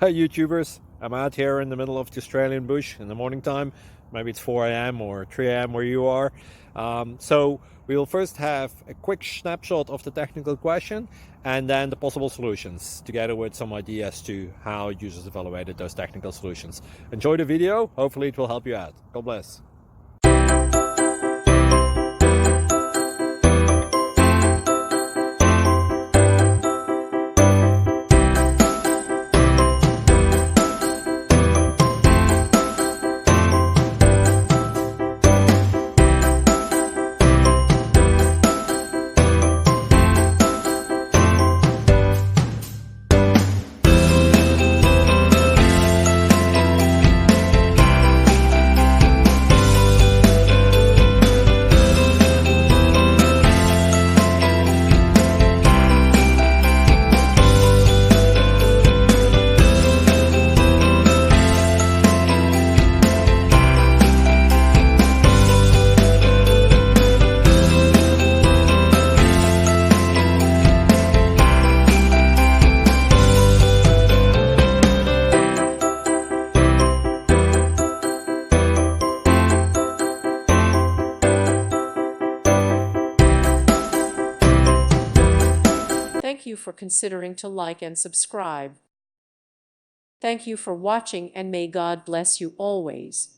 Hey YouTubers, I'm out here in the middle of the Australian bush in the morning time. Maybe it's 4 a.m. or 3 a.m. where you are. So we'll first have a quick snapshot of the technical question and then the possible solutions, together with some ideas to how users evaluated those technical solutions. Enjoy the video, hopefully it will help you out. God bless. Thank you for considering to like and subscribe. Thank you for watching, and may God bless you always.